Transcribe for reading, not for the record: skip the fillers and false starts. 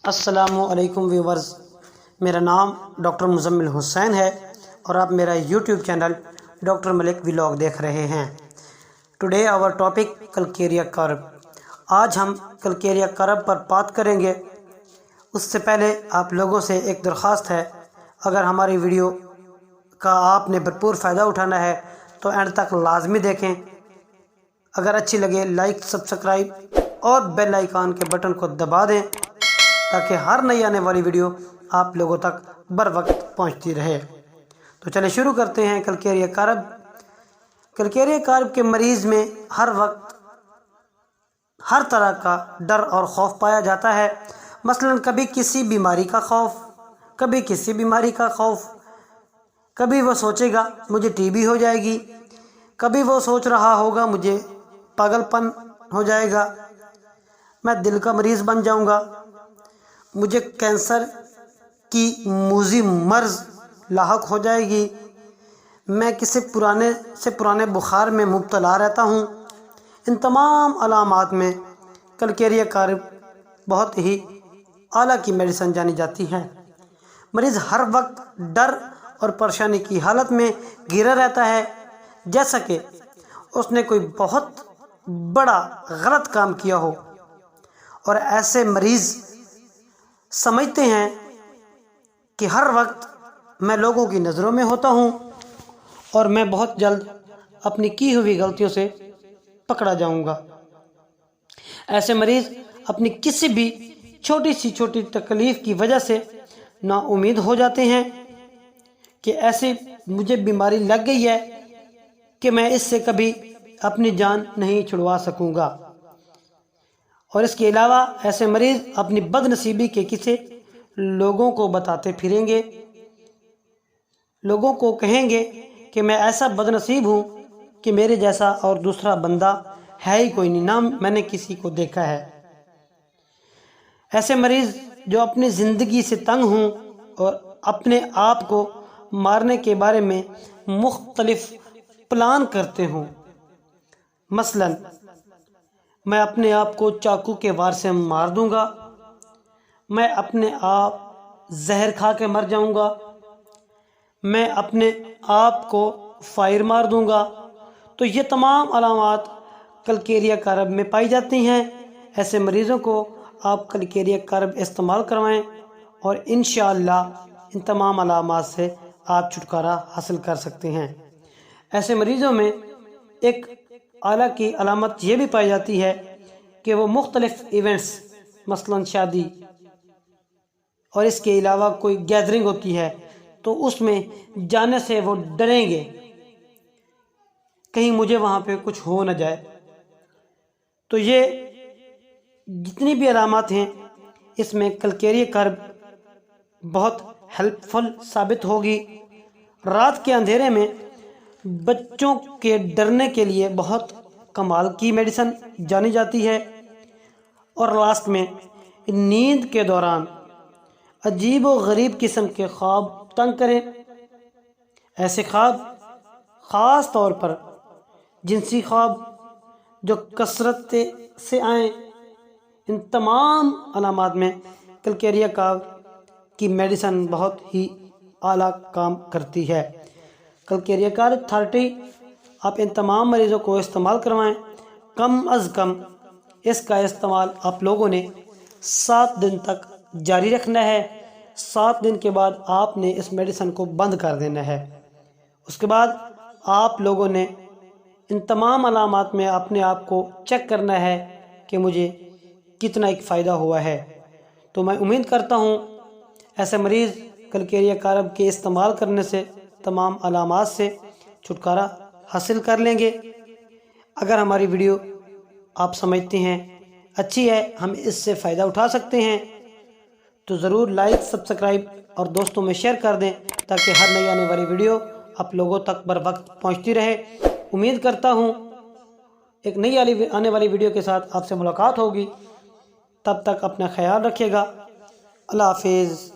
السلام علیکم ویورز، میرا نام ڈاکٹر مزمل حسین ہے اور آپ میرا یوٹیوب چینل ڈاکٹر ملک ولاگ دیکھ رہے ہیں۔ ٹوڈے آور ٹاپک کلکیریا کرب۔ آج ہم کلکیریا کرب پر بات کریں گے۔ اس سے پہلے آپ لوگوں سے ایک درخواست ہے، اگر ہماری ویڈیو کا آپ نے بھرپور فائدہ اٹھانا ہے تو اینڈ تک لازمی دیکھیں۔ اگر اچھی لگے لائک، سبسکرائب اور بیل آئیکن کے بٹن کو دبا دیں تاکہ ہر نئی آنے والی ویڈیو آپ لوگوں تک بر وقت پہنچتی رہے۔ تو چلیں شروع کرتے ہیں۔ کلکیریا کرب۔ کلکیریا کرب کے مریض میں ہر وقت ہر طرح کا ڈر اور خوف پایا جاتا ہے۔ مثلا کبھی کسی بیماری کا خوف، کبھی کسی بیماری کا خوف، کبھی وہ سوچے گا مجھے ٹی بی ہو جائے گی، کبھی وہ سوچ رہا ہوگا مجھے پاگل پن ہو جائے گا، میں دل کا مریض بن جاؤں گا، مجھے کینسر کی موذی مرض لاحق ہو جائے گی، میں کسی پرانے بخار میں مبتلا رہتا ہوں۔ ان تمام علامات میں کلکیریا کرب بہت ہی اعلیٰ کی میڈیسن جانی جاتی ہے۔ مریض ہر وقت ڈر اور پریشانی کی حالت میں گھرا رہتا ہے، جیسا کہ اس نے کوئی بہت بڑا غلط کام کیا ہو، اور ایسے مریض سمجھتے ہیں کہ ہر وقت میں لوگوں کی نظروں میں ہوتا ہوں اور میں بہت جلد اپنی کی ہوئی غلطیوں سے پکڑا جاؤں گا۔ ایسے مریض اپنی کسی بھی چھوٹی تکلیف کی وجہ سے نا امید ہو جاتے ہیں کہ ایسی مجھے بیماری لگ گئی ہے کہ میں اس سے کبھی اپنی جان نہیں چھڑوا سکوں گا۔ اور اس کے علاوہ ایسے مریض اپنی بد نصیبی کے قصے لوگوں کو بتاتے پھریں گے، لوگوں کو کہیں گے کہ میں ایسا بد نصیب ہوں کہ میرے جیسا اور دوسرا بندہ ہے ہی کوئی نہیں، نہ میں نے کسی کو دیکھا ہے۔ ایسے مریض جو اپنی زندگی سے تنگ ہوں اور اپنے آپ کو مارنے کے بارے میں مختلف پلان کرتے ہوں، مثلا میں اپنے آپ کو چاقو کے وار سے مار دوں گا، میں اپنے آپ زہر کھا کے مر جاؤں گا، میں اپنے آپ کو فائر مار دوں گا۔ تو یہ تمام علامات کلکیریا کرب میں پائی جاتی ہیں۔ ایسے مریضوں کو آپ کلکیریا کرب استعمال کروائیں اور انشاءاللہ ان تمام علامات سے آپ چھٹکارا حاصل کر سکتے ہیں۔ ایسے مریضوں میں ایک اعلیٰ کی علامت یہ بھی پائی جاتی ہے کہ وہ مختلف ایونٹس، مثلا شادی اور اس کے علاوہ کوئی گیدرنگ ہوتی ہے تو اس میں جانے سے وہ ڈریں گے، کہیں مجھے وہاں پہ کچھ ہو نہ جائے۔ تو یہ جتنی بھی علامات ہیں اس میں کلکیریا کرب بہت ہیلپ فل ثابت ہوگی۔ رات کے اندھیرے میں بچوں کے ڈرنے کے لیے بہت کمال کی میڈیسن جانی جاتی ہے۔ اور لاسٹ میں نیند کے دوران عجیب و غریب قسم کے خواب تنگ کریں۔ ایسے خواب خاص طور پر جنسی خواب جو کثرت سے آئیں، ان تمام علامات میں کلکیریا کرب کی میڈیسن بہت ہی اعلیٰ کام کرتی ہے۔ کلکیریا کرب 30 آپ ان تمام مریضوں کو استعمال کروائیں۔ کم از کم اس کا استعمال آپ لوگوں نے 7 دن تک جاری رکھنا ہے۔ 7 دن کے بعد آپ نے اس میڈیسن کو بند کر دینا ہے۔ اس کے بعد آپ لوگوں نے ان تمام علامات میں اپنے آپ کو چیک کرنا ہے کہ مجھے کتنا ایک فائدہ ہوا ہے۔ تو میں امید کرتا ہوں ایسے مریض کلکیریا کرب کے استعمال کرنے سے تمام علامات سے چھٹکارا حاصل کر لیں گے۔ اگر ہماری ویڈیو آپ سمجھتے ہیں اچھی ہے، ہم اس سے فائدہ اٹھا سکتے ہیں، تو ضرور لائک، سبسکرائب اور دوستوں میں شیئر کر دیں تاکہ ہر نئی آنے والی ویڈیو آپ لوگوں تک بر وقت پہنچتی رہے۔ امید کرتا ہوں ایک نئی آنے والی ویڈیو کے ساتھ آپ سے ملاقات ہوگی۔ تب تک اپنا خیال رکھیے گا۔ اللہ حافظ۔